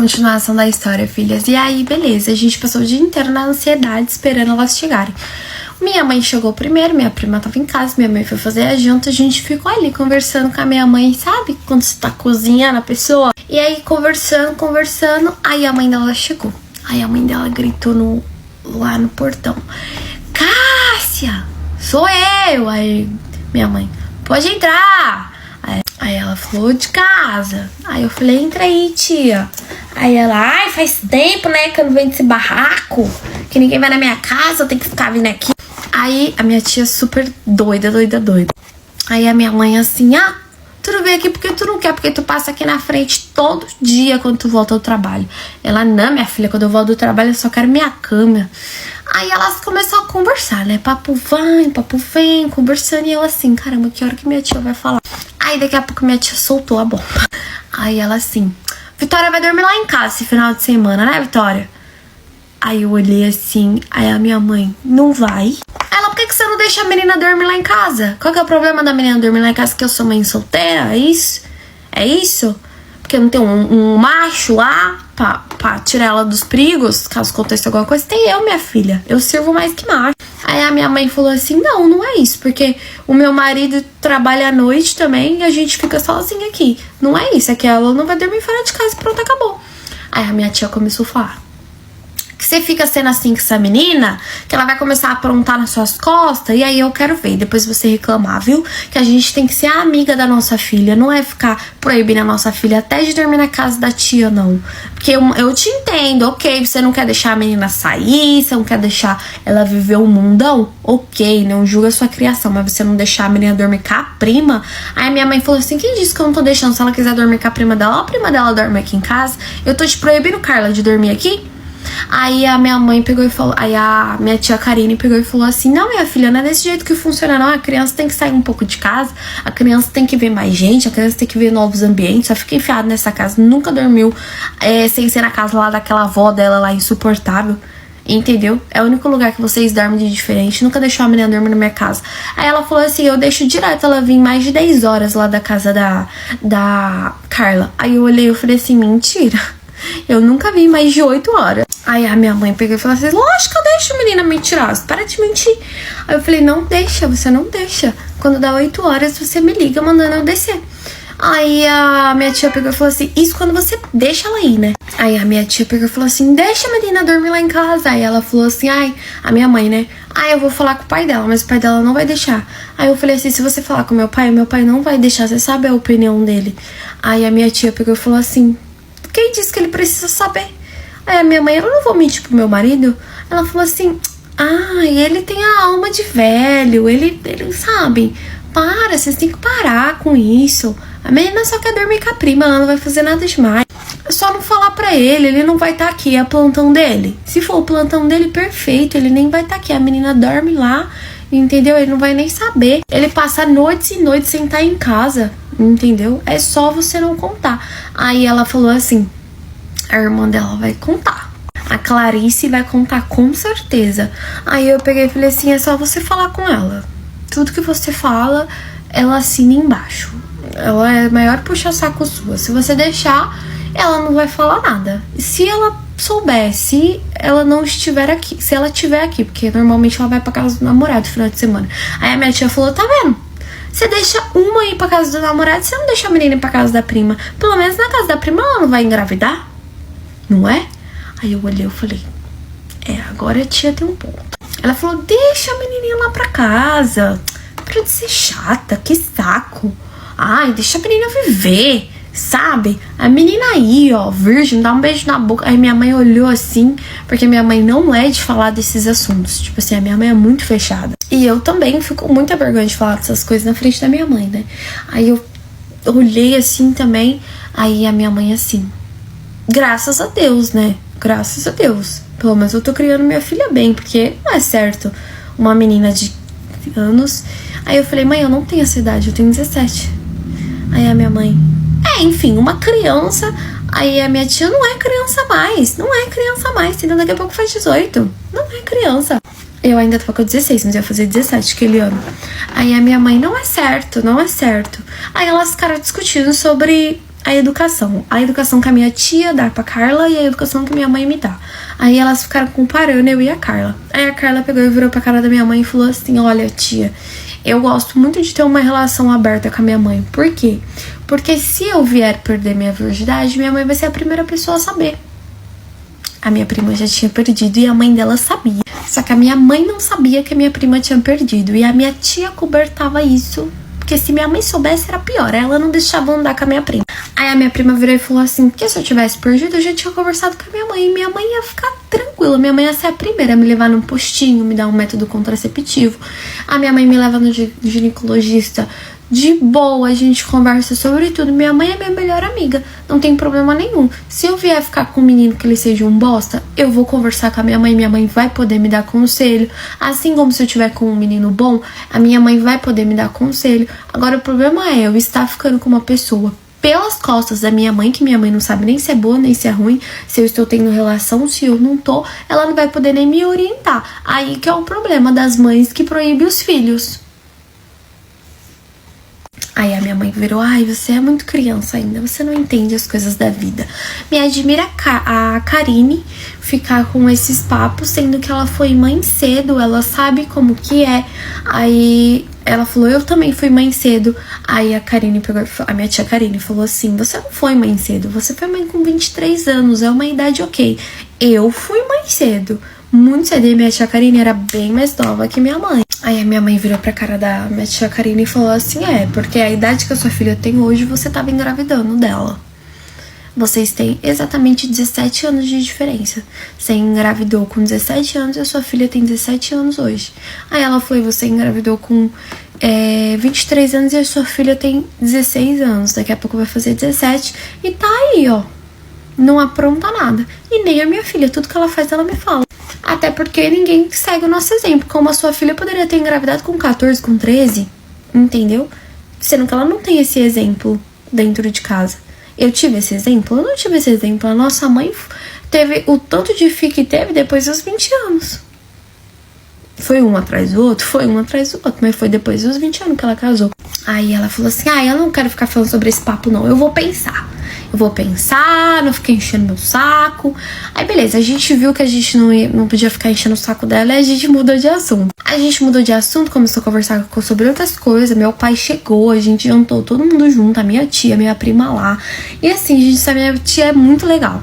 Continuação da história, filhas. E aí, beleza, a gente passou o dia inteiro na ansiedade esperando elas chegarem. Minha mãe chegou primeiro, minha prima tava em casa, minha mãe foi fazer a janta, a gente ficou ali conversando com a minha mãe, sabe? Quando você tá cozinhando a pessoa. E aí, conversando, aí a mãe dela chegou. Aí a mãe dela gritou lá no portão: Cássia, sou eu! Aí minha mãe: pode entrar! Aí ela falou: de casa. Aí eu falei: entra aí, tia. Aí ela: ai, faz tempo, né, que eu não venho desse barraco, que ninguém vai na minha casa, eu tenho que ficar vindo aqui. Aí a minha tia super doida. Aí a minha mãe assim: ah, tu não veio aqui porque tu não quer, porque tu passa aqui na frente todo dia quando tu volta do trabalho. Ela: não, minha filha, quando eu volto do trabalho eu só quero minha cama. Aí elas começaram a conversar, né, papo vai, papo vem, conversando. E eu assim: caramba, que hora que minha tia vai falar? Aí daqui a pouco minha tia soltou a bomba. Aí ela assim: Vitória vai dormir lá em casa esse final de semana, né, Vitória? Aí eu olhei assim, aí a minha mãe: não vai? Ela: por que você não deixa a menina dormir lá em casa? Qual que é o problema da menina dormir lá em casa? Que eu sou mãe solteira? É isso? É isso? Porque não tem um macho lá pra tirar ela dos perigos, caso aconteça alguma coisa? Tem eu, minha filha. Eu sirvo mais que macho. Aí a minha mãe falou assim: não é isso, porque o meu marido trabalha à noite também e a gente fica sozinha aqui. Não é isso, é que ela não vai dormir fora de casa e pronto, acabou. Aí a minha tia começou a falar: que você fica sendo assim com essa menina, que ela vai começar a aprontar nas suas costas, e aí eu quero ver, depois você reclamar, viu? Que a gente tem que ser amiga da nossa filha, não é ficar proibindo a nossa filha até de dormir na casa da tia, não. Porque eu te entendo, ok, você não quer deixar a menina sair, você não quer deixar ela viver o mundão, ok, não julga a sua criação, mas você não deixar a menina dormir com a prima. Aí minha mãe falou assim: quem disse que eu não tô deixando? Se ela quiser dormir com a prima dela, a prima dela dorme aqui em casa, eu tô te proibindo, Carla, de dormir aqui? Aí a minha mãe pegou e falou, aí a minha tia Karine pegou e falou assim: não, minha filha, não é desse jeito que funciona, não. A criança tem que sair um pouco de casa, a criança tem que ver mais gente, a criança tem que ver novos ambientes. Só fica enfiada nessa casa, nunca dormiu sem ser na casa lá daquela avó dela lá, insuportável, entendeu? É o único lugar que vocês dormem de diferente. Nunca deixou a menina dormir na minha casa. Aí ela falou assim: eu deixo direto ela vir mais de 10 horas lá da casa da Carla. Aí eu olhei e falei assim: mentira, eu nunca vi mais de 8 horas. Aí a minha mãe pegou e falou assim: lógico que eu deixo, menina mentirosa, para de mentir. Aí eu falei: não deixa, você não deixa. Quando dá 8 horas, você me liga mandando eu descer. Aí a minha tia pegou e falou assim: isso quando você deixa ela aí, né? Aí a minha tia pegou e falou assim: deixa a menina dormir lá em casa. Aí ela falou assim: ai, a minha mãe, né? Ai, eu vou falar com o pai dela, mas o pai dela não vai deixar. Aí eu falei assim: se você falar com o meu pai não vai deixar, você sabe a opinião dele. Aí a minha tia pegou e falou assim: quem disse que ele precisa saber? Aí a minha mãe: eu não vou mentir pro meu marido. Ela falou assim: ah, ele tem a alma de velho, ele sabe, para, vocês têm que parar com isso. A menina só quer dormir com a prima, ela não vai fazer nada demais. É só não falar pra ele não vai estar aqui, é plantão dele. Se for o plantão dele, perfeito, ele nem vai estar aqui. A menina dorme lá, entendeu? Ele não vai nem saber. Ele passa noites e noites sem estar em casa, entendeu? É só você não contar. Aí ela falou assim: a irmã dela vai contar, a Clarice vai contar com certeza. Aí eu peguei e falei assim: é só você falar com ela. Tudo que você fala, ela assina embaixo. Ela é maior puxa-saco sua. Se você deixar, ela não vai falar nada. Se ela souber, se ela não estiver aqui, se ela estiver aqui, porque normalmente ela vai pra casa do namorado no final de semana. Aí a minha tia falou: tá vendo? Você deixa uma ir pra casa do namorado, você não deixa a menina ir pra casa da prima. Pelo menos na casa da prima ela não vai engravidar, não é? Aí eu olhei e falei: agora a tia tem um ponto. Ela falou: deixa a menininha lá pra casa, para de ser chata, que saco. Ai, deixa a menina viver, sabe? A menina aí, ó, virgem, dá um beijo na boca. Aí minha mãe olhou assim, porque minha mãe não é de falar desses assuntos. Tipo assim, a minha mãe é muito fechada. E eu também fico com muita vergonha de falar dessas coisas na frente da minha mãe, né? Aí eu olhei assim também. Aí a minha mãe assim: graças a Deus, né? Graças a Deus. Pelo menos eu tô criando minha filha bem, porque não é certo uma menina de anos. Aí eu falei: mãe, eu não tenho essa idade, eu tenho 17. Aí a minha mãe: enfim, uma criança. Aí a minha tia: não é criança mais, não é criança mais, entendeu? Daqui a pouco faz 18, não é criança. Eu ainda tava com 16, mas eu ia fazer 17 aquele ano. Aí a minha mãe: não é certo, não é certo. Aí elas ficaram discutindo sobre a educação. A educação que a minha tia dá pra Carla e a educação que minha mãe me dá. Aí elas ficaram comparando, eu e a Carla. Aí a Carla pegou e virou pra cara da minha mãe e falou assim: olha, tia, eu gosto muito de ter uma relação aberta com a minha mãe. Por quê? Porque se eu vier perder minha virgindade, minha mãe vai ser a primeira pessoa a saber. A minha prima já tinha perdido e a mãe dela sabia. Só que a minha mãe não sabia que a minha prima tinha perdido. E a minha tia cobertava isso, porque se minha mãe soubesse era pior. Ela não deixava andar com a minha prima. Aí a minha prima virou e falou assim: porque se eu tivesse perdido, eu já tinha conversado com a minha mãe. E minha mãe ia ficar tranquila. Minha mãe ia ser a primeira a me levar num postinho, me dar um método contraceptivo. A minha mãe me leva no ginecologista de boa, a gente conversa sobre tudo. Minha mãe é minha melhor amiga, não tem problema nenhum. Se eu vier ficar com um menino que ele seja um bosta, eu vou conversar com a minha mãe vai poder me dar conselho. Assim como se eu tiver com um menino bom, a minha mãe vai poder me dar conselho. Agora o problema é eu estar ficando com uma pessoa pelas costas da minha mãe, que minha mãe não sabe nem se é boa, nem se é ruim, se eu estou tendo relação, se eu não tô, ela não vai poder nem me orientar. Aí que é o problema das mães que proíbem os filhos. Aí a minha mãe virou: ai, você é muito criança ainda, você não entende as coisas da vida. Me admira a Karine ficar com esses papos, sendo que ela foi mãe cedo, ela sabe como que é. Aí ela falou: eu também fui mãe cedo. Aí a Karine pegou, a minha tia Karine falou assim: você não foi mãe cedo, você foi mãe com 23 anos, é uma idade ok. Eu fui mãe cedo, muito cedo, e minha tia Karine era bem mais nova que minha mãe. Aí a minha mãe virou pra cara da minha tia Karine e falou assim: porque a idade que a sua filha tem hoje, você tava engravidando dela. Vocês têm exatamente 17 anos de diferença. Você engravidou com 17 anos e a sua filha tem 17 anos hoje. Aí ela falou: você engravidou com 23 anos e a sua filha tem 16 anos. Daqui a pouco vai fazer 17 e tá aí, ó. Não apronta nada. E nem a minha filha, tudo que ela faz, ela me fala. Até porque ninguém segue o nosso exemplo. Como a sua filha poderia ter engravidado com 14, com 13, entendeu? Sendo que ela não tem esse exemplo dentro de casa. Eu tive esse exemplo? Eu não tive esse exemplo. A nossa mãe teve o tanto de filho que teve depois dos 20 anos. Foi um atrás do outro? Foi um atrás do outro. Mas foi depois dos 20 anos que ela casou. Aí ela falou assim: eu não quero ficar falando sobre esse papo não, eu vou pensar. Não fiquei enchendo meu saco. Aí beleza, a gente viu que a gente não podia ficar enchendo o saco dela e a gente mudou de assunto. A gente mudou de assunto, começou a conversar sobre outras coisas. Meu pai chegou, a gente jantou todo mundo junto, a minha tia, minha prima lá. E assim, a minha tia é muito legal.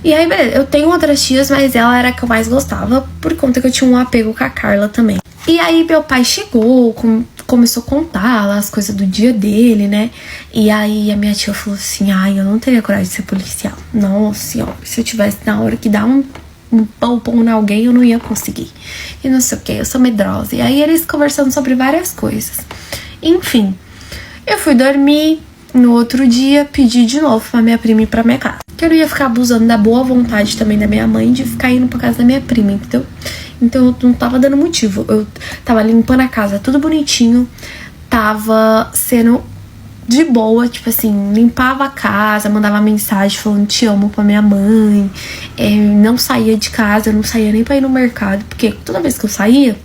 E aí beleza, eu tenho outras tias, mas ela era a que eu mais gostava, por conta que eu tinha um apego com a Carla também. E aí meu pai chegou, começou a contar lá as coisas do dia dele, né? E aí a minha tia falou assim: eu não teria coragem de ser policial. Nossa senhora, se eu tivesse na hora que dá um pão em alguém, eu não ia conseguir. E não sei o que, eu sou medrosa. E aí eles conversando sobre várias coisas. Enfim, eu fui dormir. No outro dia, pedi de novo pra minha prima ir pra minha casa. Que eu não ia ficar abusando da boa vontade também da minha mãe de ficar indo pra casa da minha prima, entendeu? Então eu não tava dando motivo. Eu tava limpando a casa tudo bonitinho. Tava sendo de boa, tipo assim, limpava a casa, mandava mensagem falando te amo pra minha mãe. Não saía de casa, eu não saía nem pra ir no mercado. Porque toda vez que eu saía,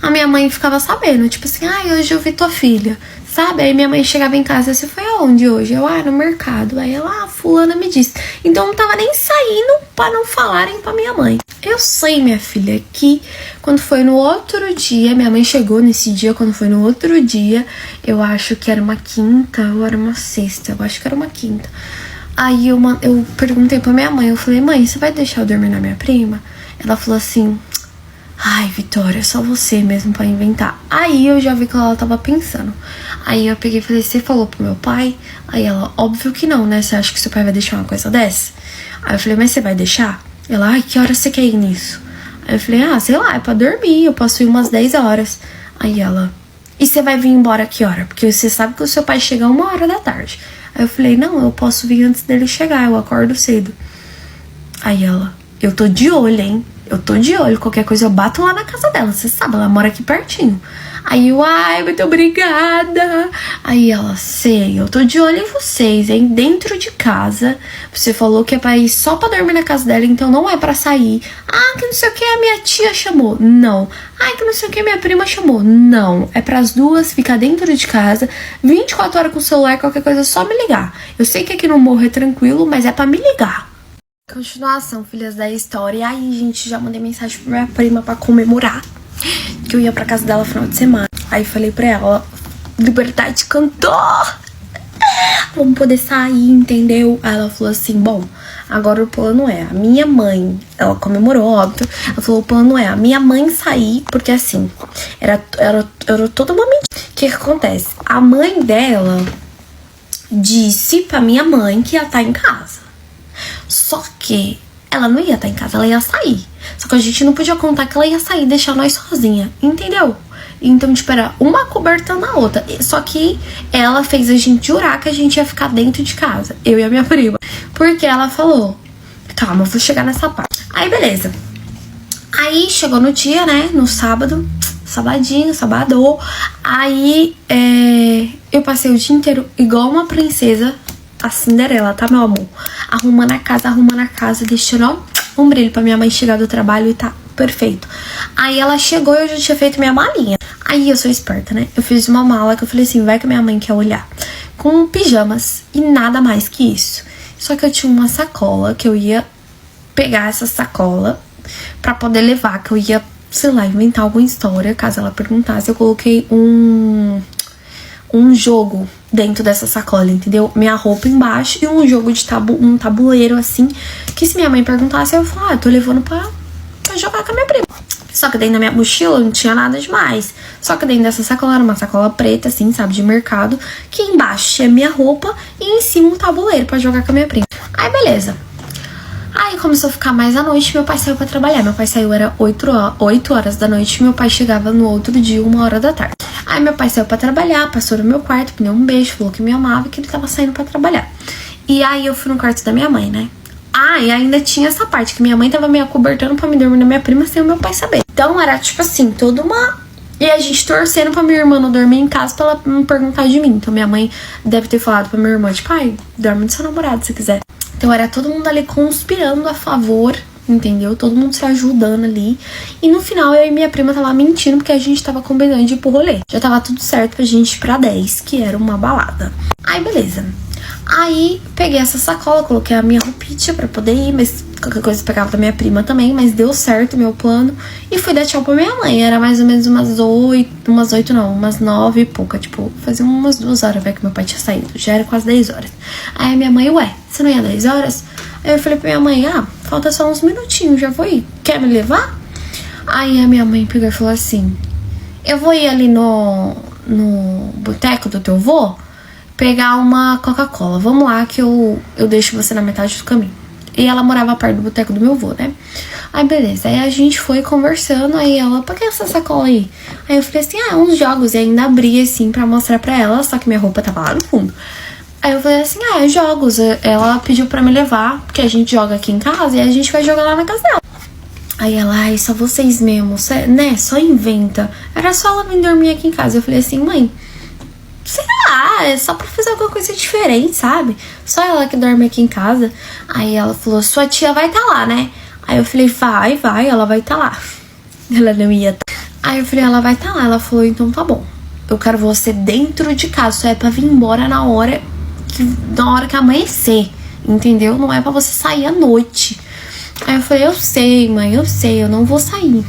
a minha mãe ficava sabendo, tipo assim: hoje eu vi tua filha, sabe? Aí minha mãe chegava em casa: você foi aonde hoje? Eu: no mercado. Aí ela: fulana me disse. Então eu não tava nem saindo pra não falarem pra minha mãe. Eu sei, minha filha, que quando foi no outro dia, minha mãe chegou nesse dia, quando foi no outro dia, eu acho que era uma quinta ou era uma sexta, eu acho que era uma quinta. Aí eu perguntei pra minha mãe, eu falei: mãe, você vai deixar eu dormir na minha prima? Ela falou assim: ai, Vitória, só você mesmo pra inventar. Aí eu já vi que ela tava pensando. Aí eu peguei e falei: você falou pro meu pai? Aí ela: óbvio que não, né? Você acha que seu pai vai deixar uma coisa dessa? Aí eu falei: mas você vai deixar? Ela: ai, que hora você quer ir nisso? Aí eu falei: sei lá, é pra dormir, eu posso ir umas 10 horas. Aí ela: e você vai vir embora a que hora? Porque você sabe que o seu pai chega 1h da tarde. Aí eu falei: não, eu posso vir antes dele chegar, eu acordo cedo. Aí ela: eu tô de olho, hein? Eu tô de olho, qualquer coisa eu bato lá na casa dela, você sabe, ela mora aqui pertinho. Aí eu: ai, muito obrigada. Aí ela, sei, eu tô de olho em vocês, hein? Dentro de casa, você falou que é pra ir só pra dormir na casa dela, então não é pra sair. Ah, que não sei o que a minha tia chamou. Não. Ah, que não sei o que a minha prima chamou. Não. É pras duas ficar dentro de casa, 24 horas com o celular, qualquer coisa, é só me ligar. Eu sei que aqui no morro é tranquilo, mas é pra me ligar. Continuação, filhas da história. E aí, gente, já mandei mensagem pra minha prima pra comemorar que eu ia pra casa dela no final de semana. Aí falei pra ela, Liberdade cantou, vamos poder sair, entendeu? Aí ela falou assim, bom, agora o plano é a minha mãe, ela comemorou, óbvio, ela falou, o plano é a minha mãe sair, porque assim, era toda uma mentira. O que acontece? A mãe dela disse pra minha mãe que ia estar em casa, só que ela não ia estar em casa, ela ia sair. Só que a gente não podia contar que ela ia sair e deixar nós sozinha, entendeu? Então, tipo, era uma cobertando a outra. Só que ela fez a gente jurar que a gente ia ficar dentro de casa, eu e a minha prima. Porque ela falou, calma, eu vou chegar nessa parte. Aí, beleza. Aí, chegou no dia, né, no sábado, sabadão. Aí, eu passei o dia inteiro igual uma princesa, a Cinderela, tá, meu amor? Arrumando a casa, deixando, ó, um brilho pra minha mãe chegar do trabalho e tá perfeito. Aí ela chegou e eu já tinha feito minha malinha. Aí eu sou esperta, né? Eu fiz uma mala que eu falei assim, vai que a minha mãe quer olhar. Com pijamas e nada mais que isso. Só que eu tinha uma sacola que eu ia pegar essa sacola pra poder levar, que eu ia, sei lá, inventar alguma história, caso ela perguntasse. Eu coloquei um jogo dentro dessa sacola, entendeu? Minha roupa embaixo e um jogo de um tabuleiro, assim, que se minha mãe perguntasse, eu ia falar, eu tô levando pra jogar com a minha prima. Só que dentro da minha mochila não tinha nada demais. Só que dentro dessa sacola era uma sacola preta, assim, sabe, de mercado, que embaixo tinha minha roupa e em cima um tabuleiro pra jogar com a minha prima. Aí, beleza. Aí começou a ficar mais à noite, meu pai saiu pra trabalhar. Meu pai saiu, era 8 horas da noite, meu pai chegava no outro dia, 1 hora da tarde. Aí meu pai saiu pra trabalhar, passou no meu quarto, me deu um beijo, falou que me amava e que ele tava saindo pra trabalhar. E aí eu fui no quarto da minha mãe, né? Ah, e ainda tinha essa parte, que minha mãe tava me acobertando pra me dormir na minha prima sem o meu pai saber. Então era tipo assim, toda uma... E a gente torcendo pra minha irmã não dormir em casa pra ela não perguntar de mim. Então minha mãe deve ter falado pra minha irmã, tipo, pai, dorme do seu namorado se quiser. Então era todo mundo ali conspirando a favor, entendeu? Todo mundo se ajudando ali. E no final eu e minha prima tava mentindo porque a gente tava combinando de ir pro rolê. Já tava tudo certo pra gente ir pra 10, que era uma balada. Aí beleza. Aí peguei essa sacola, coloquei a minha roupinha pra poder ir, mas qualquer coisa eu pegava da minha prima também, mas deu certo o meu plano. E fui dar tchau pra minha mãe. Era mais ou menos umas 9 e pouca, tipo, fazia umas 2 horas, que meu pai tinha saído. Já era quase 10 horas. Aí a minha mãe, ué, você não ia 10 horas? Aí eu falei pra minha mãe, falta só uns minutinhos, já vou ir. Quer me levar? Aí a minha mãe pegou e falou assim, eu vou ir ali no boteco do teu avô pegar uma Coca-Cola. Vamos lá que eu deixo você na metade do caminho. E ela morava perto do boteco do meu avô, né? Aí beleza, aí a gente foi conversando, aí ela, pra que essa sacola aí? Aí eu falei assim, uns jogos, e ainda abri assim pra mostrar pra ela, só que minha roupa tava lá no fundo. Aí eu falei assim, jogos, ela pediu pra me levar, porque a gente joga aqui em casa e a gente vai jogar lá na casa dela. Aí ela, só vocês mesmo, né, só inventa. Era só ela vir dormir aqui em casa. Eu falei assim, mãe, sei lá, é só pra fazer alguma coisa diferente, sabe? Só ela que dorme aqui em casa. Aí ela falou, sua tia vai tá lá, né? Aí eu falei, vai, ela vai tá lá. Ela não ia. Aí eu falei, ela vai tá lá. Ela falou, então tá bom. Eu quero você dentro de casa, só é pra vir embora na hora que amanhecer, entendeu? Não é pra você sair à noite. Aí eu falei, eu sei, mãe, eu não vou sair.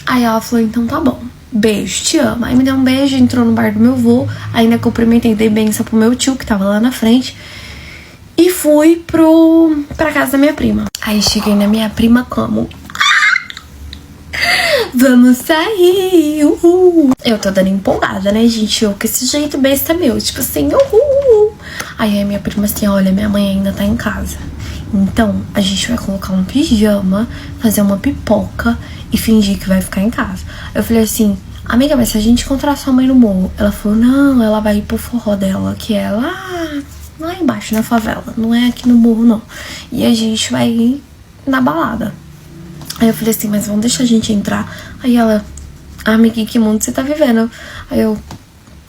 Aí ela falou, então tá bom. Beijo, te amo. Aí me deu um beijo, entrou no bar do meu avô. Ainda cumprimentei, dei benção pro meu tio, que tava lá na frente. E fui pra casa da minha prima. Aí cheguei na minha prima como... Vamos sair, uhul. Eu tô dando empolgada, né, gente? Eu com esse jeito besta meu, tipo assim, uhul. Aí a minha prima assim, olha, minha mãe ainda tá em casa. Então, a gente vai colocar um pijama, fazer uma pipoca e fingir que vai ficar em casa. Eu falei assim, amiga, mas se a gente encontrar sua mãe no morro? Ela falou, não, ela vai ir pro forró dela, que é lá embaixo, na favela. Não é aqui no morro, não. E a gente vai ir na balada. Aí eu falei assim, mas vão deixar a gente entrar? Aí ela, amiga, em que mundo você tá vivendo? Aí eu,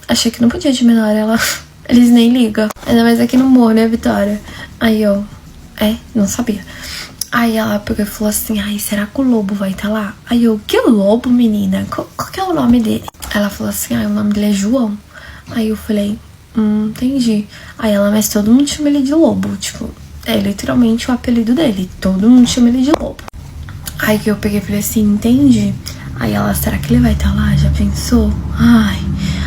achei que não podia de menor, eles nem ligam. Ainda mais aqui no morro, né, Vitória? Aí eu, não sabia. Aí ela pegou e falou assim, ai, será que o Lobo vai estar lá? Aí eu, que Lobo, menina? Qual que é o nome dele? Ela falou assim, o nome dele é João. Aí eu falei, entendi. Aí ela, mas todo mundo chama ele de Lobo, tipo, é literalmente o apelido dele, todo mundo chama ele de Lobo. Aí que eu peguei e falei assim, entendi. Aí ela, será que ele vai estar lá? Já pensou? Ai.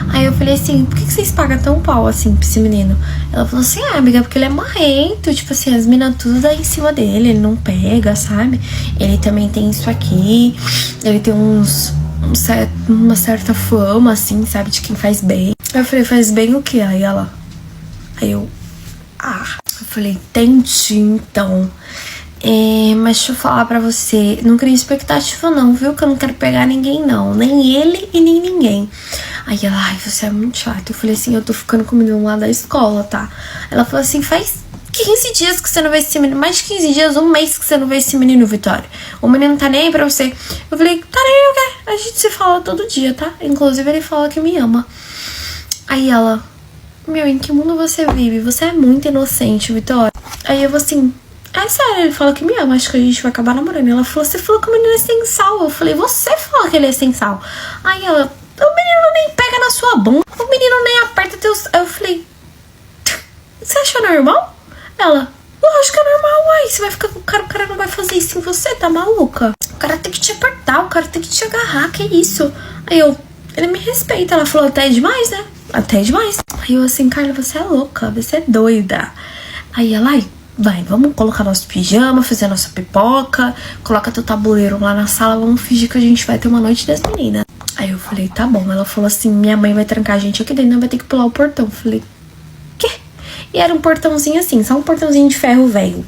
Aí eu falei assim, por que vocês pagam tão pau assim pra esse menino? Ela falou assim, amiga, porque ele é marrento. Tipo assim, as minas tudo dá em cima dele, ele não pega, sabe? Ele também tem isso aqui. Ele tem uma certa fama, assim, sabe? De quem faz bem. Aí eu falei, faz bem o quê? Aí ela... Aí eu... Eu falei, entendi, então... mas deixa eu falar pra você, não cria expectativa não, viu? Que eu não quero pegar ninguém não, nem ele e nem ninguém. Aí ela, ai, você é muito chato. Eu falei assim, eu tô ficando com o menino lá da escola, tá? Ela falou assim, faz 15 dias que você não vê esse menino, mais de 15 dias, um mês que você não vê esse menino, Vitória. O menino tá nem aí pra você. Eu falei, tá nem aí o quê? A gente se fala todo dia, tá? Inclusive ele fala que me ama. Aí ela, meu, em que mundo você vive? Você é muito inocente, Vitória. Aí eu assim... sério, ele falou que me ama, acho que a gente vai acabar namorando. Ela falou, você falou que o menino é sem sal. Eu falei, você falou que ele é sem sal. Aí ela, o menino nem pega na sua bunda, o menino nem aperta teus... Eu falei, você acha normal? Ela, lógico que é normal, uai. Você vai ficar com o cara não vai fazer isso em você, tá maluca? O cara tem que te apertar, o cara tem que te agarrar, que isso? Aí eu, ele me respeita. Ela falou, até é demais, né? Até é demais. Aí eu assim, Carla, você é louca, você é doida. Aí ela, ai, vai, vamos colocar nosso pijama, fazer nossa pipoca, coloca teu tabuleiro lá na sala, vamos fingir que a gente vai ter uma noite das meninas. Aí eu falei, tá bom. Ela falou assim, minha mãe vai trancar a gente aqui dentro, não vai ter que pular o portão. Eu falei, quê? E era um portãozinho assim, só um portãozinho de ferro velho.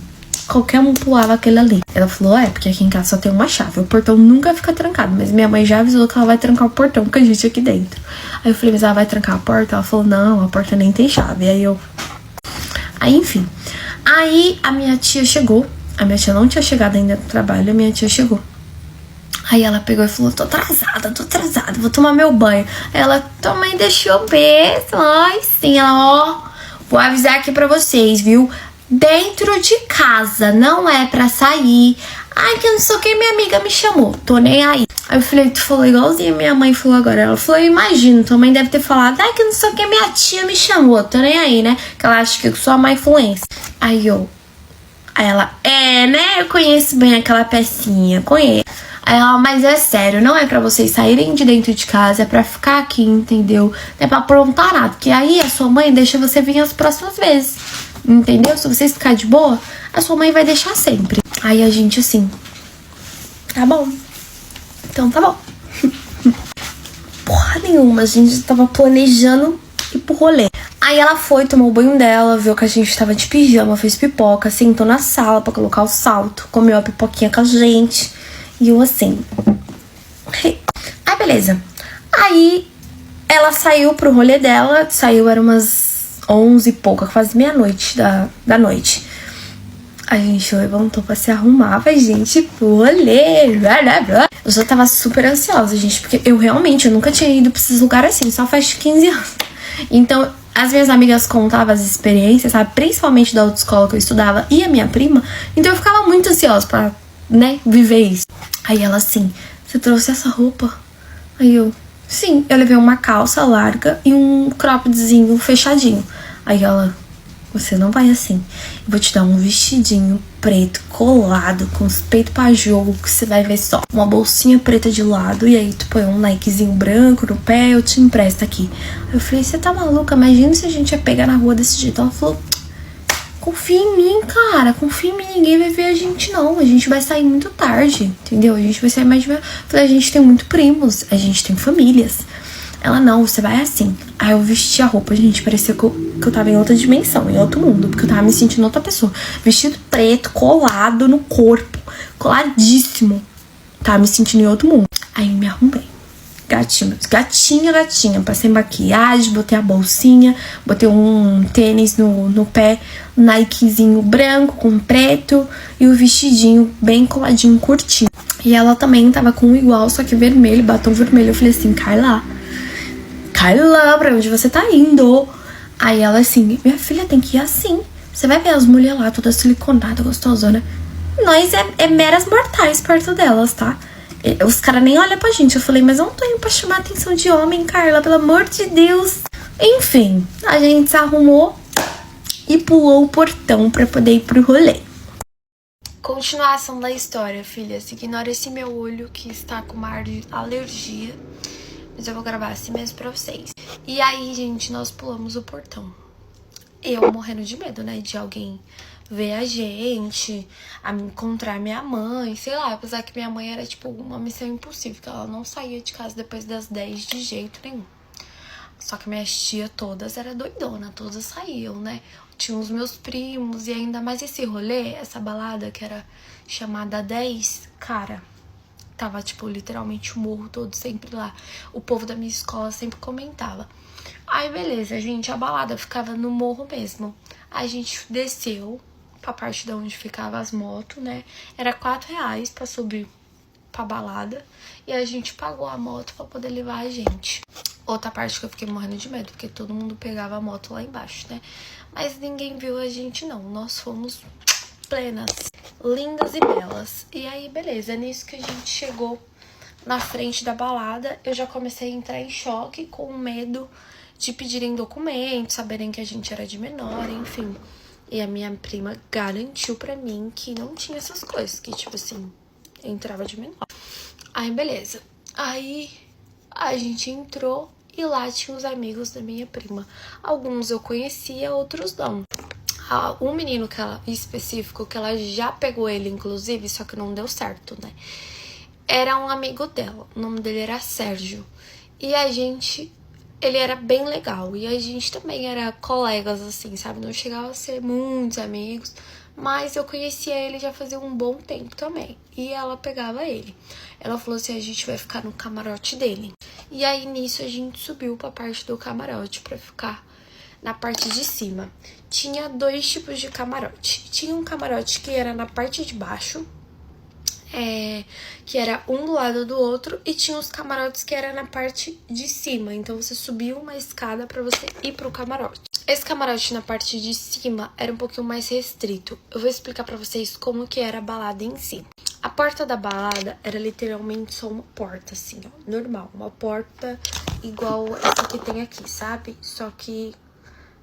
Qualquer um pulava aquele ali. Ela falou, porque aqui em casa só tem uma chave, o portão nunca fica trancado, mas minha mãe já avisou que ela vai trancar o portão com a gente aqui dentro. Aí eu falei, mas ela vai trancar a porta? Ela falou, não, a porta nem tem chave. Aí enfim. Aí a minha tia chegou. A minha tia não tinha chegado ainda no trabalho. A minha tia chegou. Aí ela pegou e falou, tô atrasada, vou tomar meu banho. Aí ela, tua mãe deixou mesmo. Ai, sim. Ela, vou avisar aqui pra vocês, viu? Dentro de casa, não é pra sair. Ai, que não sei o que, minha amiga me chamou. Tô nem aí. Aí eu falei, tu falou igualzinho a minha mãe falou agora. Ela falou, eu imagino, tua mãe deve ter falado, ai, que não sei o que, minha tia me chamou. Tô nem aí, né? Que ela acha que eu sou a má influência. Aí ela, né? Eu conheço bem aquela pecinha, conheço. Aí ela, mas é sério, não é pra vocês saírem de dentro de casa, é pra ficar aqui, entendeu? Não é pra aprontar nada, porque aí a sua mãe deixa você vir as próximas vezes, entendeu? Se vocês ficarem de boa, a sua mãe vai deixar sempre. Aí a gente assim, tá bom. Então tá bom. Porra nenhuma, a gente tava planejando ir pro rolê. Aí ela foi, tomou o banho dela, viu que a gente tava de pijama, fez pipoca, sentou na sala pra colocar o salto, comeu a pipoquinha com a gente. E eu assim... Aí beleza. Aí ela saiu pro rolê dela, era umas 11 e pouca, quase meia-noite da noite. A gente levantou pra se arrumar, vai, gente, pro rolê. Blá, blá, blá. Eu já tava super ansiosa, gente, porque eu nunca tinha ido pra esses lugares assim, só faz 15 anos. Então, as minhas amigas contavam as experiências, sabe? Principalmente da autoescola que eu estudava e a minha prima. Então eu ficava muito ansiosa pra, né, viver isso. Aí ela assim, você trouxe essa roupa? Aí eu, sim. Eu levei uma calça larga e um croppedzinho fechadinho. Aí ela, você não vai assim. Eu vou te dar um vestidinho preto, colado, com os peitos pra jogo, que você vai ver só. Uma bolsinha preta de lado, e aí tu põe um Nikezinho branco no pé, eu te empresto aqui. Aí eu falei, você tá maluca? Imagina se a gente ia pegar na rua desse jeito. Ela falou, confia em mim, cara, confia em mim, ninguém vai ver a gente não, a gente vai sair muito tarde, entendeu? A gente vai sair mais de... Eu falei, a gente tem muito primos, a gente tem famílias. Ela, não, você vai assim. Aí eu vesti a roupa, gente, parecia que eu tava em outra dimensão, em outro mundo, porque eu tava me sentindo outra pessoa. Vestido preto, colado no corpo, coladíssimo. Tava me sentindo em outro mundo. Aí me arrumei. Gatinha. Passei maquiagem, botei a bolsinha, botei um tênis no pé, um Nikezinho branco com preto e o vestidinho bem coladinho, curtinho. E ela também tava com um igual, só que vermelho, batom vermelho. Eu falei assim, Carla, Carla, pra onde você tá indo? Aí ela assim, minha filha, tem que ir assim. Você vai ver as mulheres lá, toda siliconada, gostosona. Nós é meras mortais perto delas, tá? Os caras nem olham pra gente. Eu falei, mas eu não tô indo pra chamar a atenção de homem, Carla, pelo amor de Deus. Enfim, a gente se arrumou e pulou o portão pra poder ir pro rolê. Continuação da história, filhas. Ignora esse meu olho que está com uma alergia. Mas eu vou gravar assim mesmo pra vocês. E aí, gente, nós pulamos o portão. Eu morrendo de medo, né? De alguém ver a gente, a encontrar minha mãe, sei lá. Apesar que minha mãe era, tipo, uma missão impossível. Que ela não saía de casa depois das 10 de jeito nenhum. Só que minhas tias todas eram doidonas, todas saíam, né? Tinha os meus primos e ainda mais esse rolê, essa balada que era chamada 10, cara, tava, tipo, literalmente o morro todo sempre lá. O povo da minha escola sempre comentava. Aí, beleza, gente, a balada ficava no morro mesmo. A gente desceu pra parte de onde ficava as motos, né? Era R$4 pra subir pra balada. E a gente pagou a moto pra poder levar a gente. Outra parte que eu fiquei morrendo de medo, porque todo mundo pegava a moto lá embaixo, né? Mas ninguém viu a gente, não. Nós fomos plenas, lindas e belas. E aí, beleza, nisso que a gente chegou na frente da balada, eu já comecei a entrar em choque, com medo de pedirem documentos, saberem que a gente era de menor, enfim. E a minha prima garantiu pra mim que não tinha essas coisas, que tipo assim, entrava de menor. Aí, beleza. Aí a gente entrou e lá tinha os amigos da minha prima. Alguns eu conhecia, outros não. Um menino que ela, em específico, que ela já pegou ele, inclusive, só que não deu certo, né? Era um amigo dela, o nome dele era Sérgio. E a gente, ele era bem legal. E a gente também era colegas, assim, sabe? Não chegava a ser muitos amigos, mas eu conhecia ele já fazia um bom tempo também. E ela pegava ele. Ela falou assim, a gente vai ficar no camarote dele. E aí, nisso, a gente subiu pra parte do camarote pra ficar na parte de cima. Tinha 2 tipos de camarote. Tinha um camarote que era na parte de baixo, que era um do lado do outro, e tinha os camarotes que era na parte de cima. Então, você subia uma escada pra você ir pro camarote. Esse camarote na parte de cima era um pouquinho mais restrito. Eu vou explicar pra vocês como que era a balada em si. A porta da balada era literalmente só uma porta, assim, ó, normal. Uma porta igual essa que tem aqui, sabe? Só que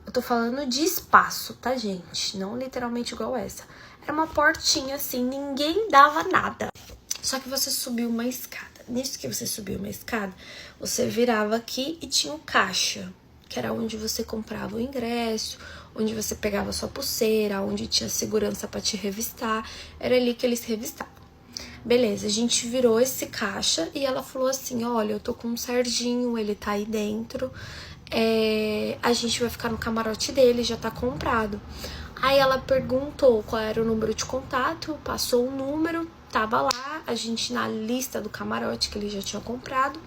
eu tô falando de espaço, tá, gente? Não literalmente igual essa. Era uma portinha, assim, ninguém dava nada. Só que você subiu uma escada. Nisso que você subiu uma escada, você virava aqui e tinha o caixa, que era onde você comprava o ingresso, onde você pegava sua pulseira, onde tinha segurança pra te revistar. Era ali que eles revistavam. Beleza, a gente virou esse caixa e ela falou assim, olha, eu tô com um Serginho, ele tá aí dentro, a gente vai ficar no camarote dele, já tá comprado. Aí ela perguntou qual era o número de contato, passou o número, tava lá, a gente na lista do camarote que ele já tinha comprado.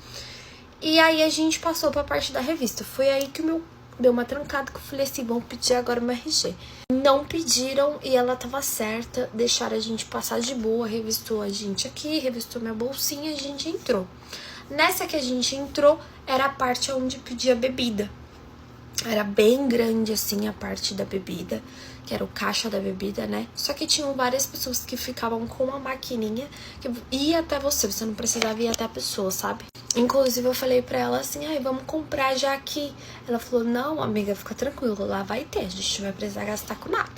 E aí a gente passou pra parte da revista. Foi aí que o meu deu uma trancada, que eu falei assim, vão pedir agora o meu RG. Não pediram e ela tava certa, deixaram a gente passar de boa, revistou a gente aqui, revistou minha bolsinha e a gente entrou. Nessa que a gente entrou, era a parte onde pedia bebida. Era bem grande, assim, a parte da bebida, que era o caixa da bebida, né? Só que tinham várias pessoas que ficavam com uma maquininha que ia até você não precisava ir até a pessoa, sabe? Inclusive, eu falei pra ela assim, ai, vamos comprar já aqui. Ela falou, não, amiga, fica tranquila, lá vai ter, a gente não vai precisar gastar com nada.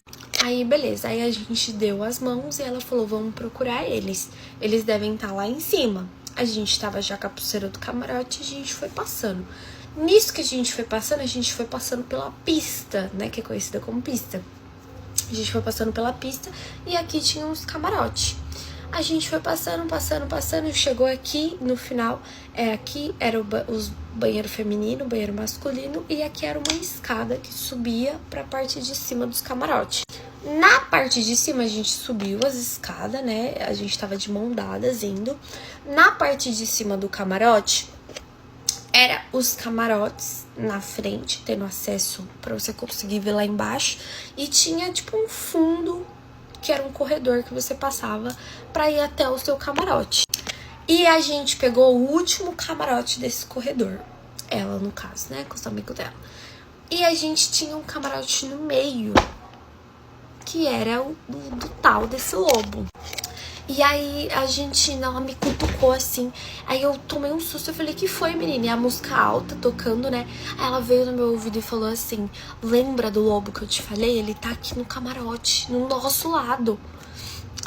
Aí, beleza, aí a gente deu as mãos e ela falou, vamos procurar eles. Eles devem estar lá em cima. A gente tava já com a pulseira do camarote e a gente foi passando. Nisso que a gente foi passando pela pista, né, que é conhecida como pista. A gente foi passando pela pista e aqui tinha uns camarotes. A gente foi passando, chegou aqui no final, aqui era os banheiro feminino, banheiro masculino, e aqui era uma escada que subia pra parte de cima dos camarotes. Na parte de cima a gente subiu as escadas, né, a gente tava de mão dadas indo. Na parte de cima do camarote, era os camarotes na frente, tendo acesso pra você conseguir ver lá embaixo, e tinha tipo um fundo, que era um corredor que você passava pra ir até o seu camarote. E a gente pegou o último camarote desse corredor. ela no caso, né, com os amigos dela. E a gente tinha um camarote no meio, que era o do tal desse lobo. E aí ela me cutucou assim. Aí eu tomei um susto, eu falei, que foi, menina? E a música alta tocando, né? Aí ela veio no meu ouvido e falou assim: lembra do lobo que eu te falei? Ele tá aqui no camarote, no nosso lado.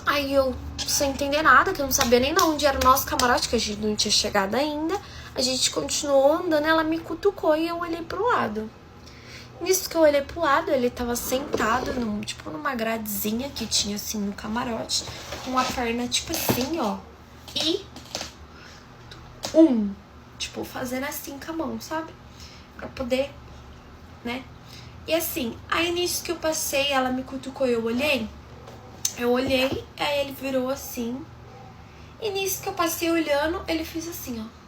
Aí eu, sem entender nada, que eu não sabia nem onde era o nosso camarote, que a gente não tinha chegado ainda. A gente continuou andando, ela me cutucou e eu olhei pro lado. Nisso que eu olhei pro lado, ele tava sentado numa gradezinha que tinha assim no camarote, com a perna tipo assim, ó. E tipo, fazendo assim com a mão, sabe? Pra poder, né? E assim, aí nisso que eu passei, ela me cutucou e eu olhei, aí ele virou assim. E nisso que eu passei olhando, ele fez assim, ó.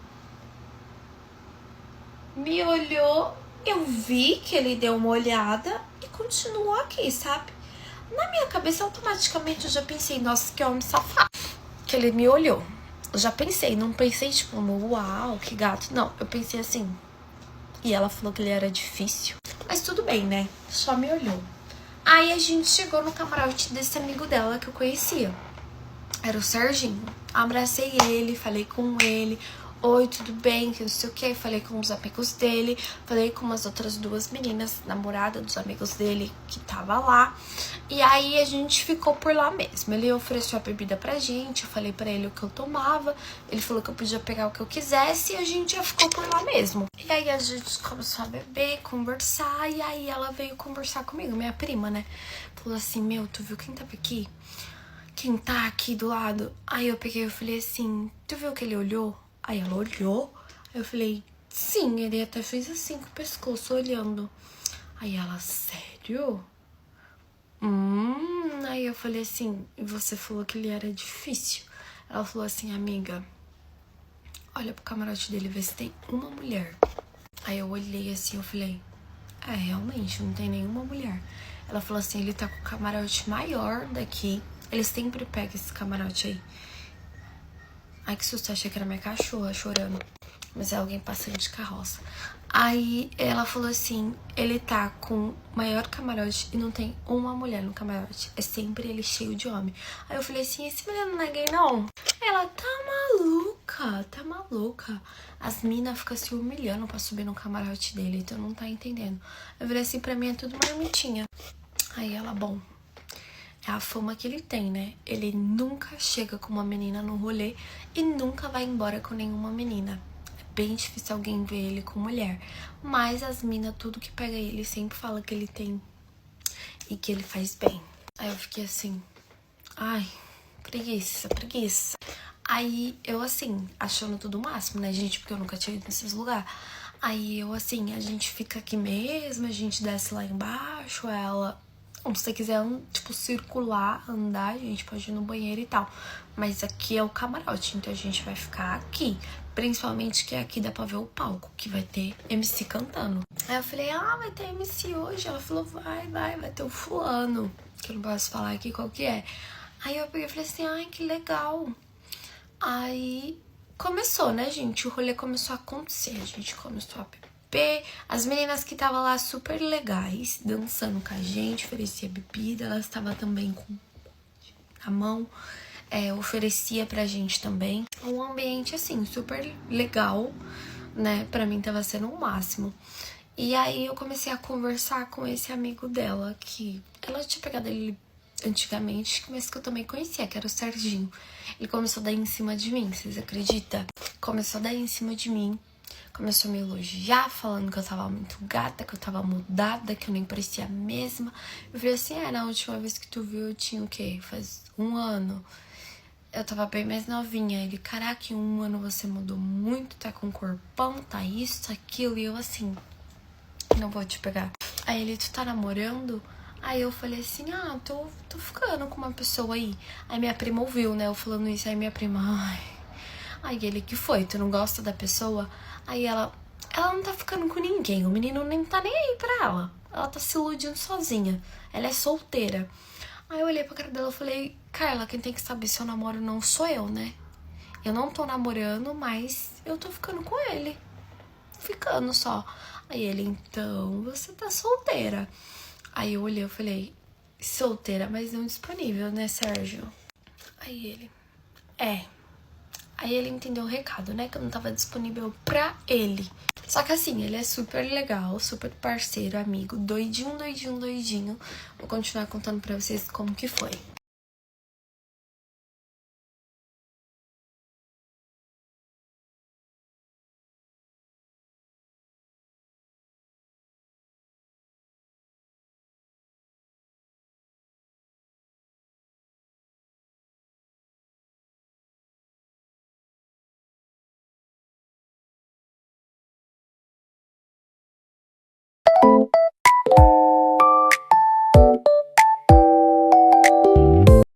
Me olhou, eu vi que ele deu uma olhada e continuou aqui, sabe? Na minha cabeça, automaticamente, eu já pensei, nossa, que homem safado. Que ele me olhou. Eu já pensei, não pensei tipo, uau, que gato. Não, eu pensei assim. E ela falou que ele era difícil. Mas tudo bem, né? Só me olhou. Aí a gente chegou no camarote desse amigo dela que eu conhecia. Era o Serginho. Abracei ele, falei com ele. Oi, tudo bem? Que não sei o que. Falei com os amigos dele. Falei com umas outras duas meninas, namorada dos amigos dele, que tava lá. E aí a gente ficou por lá mesmo. Ele ofereceu a bebida pra gente. Eu falei pra ele o que eu tomava. Ele falou que eu podia pegar o que eu quisesse. E a gente já ficou por lá mesmo. E aí a gente começou a beber, conversar. E aí ela veio conversar comigo, minha prima, né? Falou assim, meu, tu viu quem tava aqui? Quem tá aqui do lado? Aí eu peguei e falei assim, tu viu que ele olhou? Aí ela olhou, aí eu falei, sim, ele até fez assim com o pescoço, olhando. Aí ela, sério? Aí eu falei assim, e você falou que ele era difícil. Ela falou assim, amiga, olha pro camarote dele, vê se tem uma mulher. Aí eu olhei assim, eu falei, realmente, não tem nenhuma mulher. Ela falou assim, ele tá com o camarote maior daqui. Eles sempre pegam esse camarote aí. Ai, que susto, achei que era minha cachorra chorando. Mas é alguém passando de carroça. Aí ela falou assim, ele tá com o maior camarote e não tem uma mulher no camarote. É sempre ele cheio de homem. Aí eu falei assim, esse menino não é gay não? Ela, tá maluca. As minas ficam se humilhando pra subir no camarote dele, então não tá entendendo. Eu falei assim, pra mim é tudo marmitinha. Aí ela, bom, é a fama que ele tem, né? Ele nunca chega com uma menina no rolê e nunca vai embora com nenhuma menina. É bem difícil alguém ver ele com mulher. Mas as minas, tudo que pega ele, sempre fala que ele tem e que ele faz bem. Aí eu fiquei assim, ai, preguiça. Aí eu assim, achando tudo o máximo, né, gente? Porque eu nunca tinha ido nesses lugares. Aí eu assim, a gente fica aqui mesmo, a gente desce lá embaixo, ela... Se você quiser, tipo, circular, andar, a gente pode ir no banheiro e tal. Mas aqui é o camarote, então a gente vai ficar aqui. Principalmente que aqui dá pra ver o palco, que vai ter MC cantando. Aí eu falei, vai ter MC hoje? Ela falou, vai ter o fulano. Que eu não posso falar aqui qual que é. Aí eu peguei e falei assim, ai, que legal. Aí começou, né, gente? O rolê começou a acontecer. A gente começou a beber. As meninas que estavam lá super legais, dançando com a gente, oferecia bebida, elas estavam também com a mão, oferecia pra gente também. Um ambiente assim, super legal, né? Pra mim tava sendo o máximo. E aí eu comecei a conversar com esse amigo dela, que ela tinha pegado ele antigamente, mas que eu também conhecia, que era o Serginho. Ele começou a dar em cima de mim, vocês acreditam? Começou a dar em cima de mim. Começou a me elogiar, falando que eu tava muito gata, que eu tava mudada, que eu nem parecia a mesma. Eu falei assim, na última vez que tu viu eu tinha o quê? Faz 1 ano. Eu tava bem mais novinha. Ele, caraca, em 1 ano você mudou muito, tá com corpão, tá isso, aquilo. E eu assim, não vou te pegar. Aí ele, tu tá namorando? Aí eu falei assim, tô ficando com uma pessoa aí. Aí minha prima ouviu, né, eu falando isso. Aí minha prima, Aí ele, que foi? Tu não gosta da pessoa? Aí ela não tá ficando com ninguém. O menino nem tá nem aí pra ela. Ela tá se iludindo sozinha. Ela é solteira. Aí eu olhei pra cara dela e falei, Carla, quem tem que saber se eu namoro não sou eu, né? Eu não tô namorando, mas eu tô ficando com ele. ficando só. Aí ele, então, você tá solteira. Aí eu olhei, eu falei, solteira, mas não disponível, né, Sérgio? Aí ele, Aí ele entendeu o recado, né, que eu não tava disponível pra ele. Só que assim, ele é super legal, super parceiro, amigo, doidinho. Vou continuar contando pra vocês como que foi.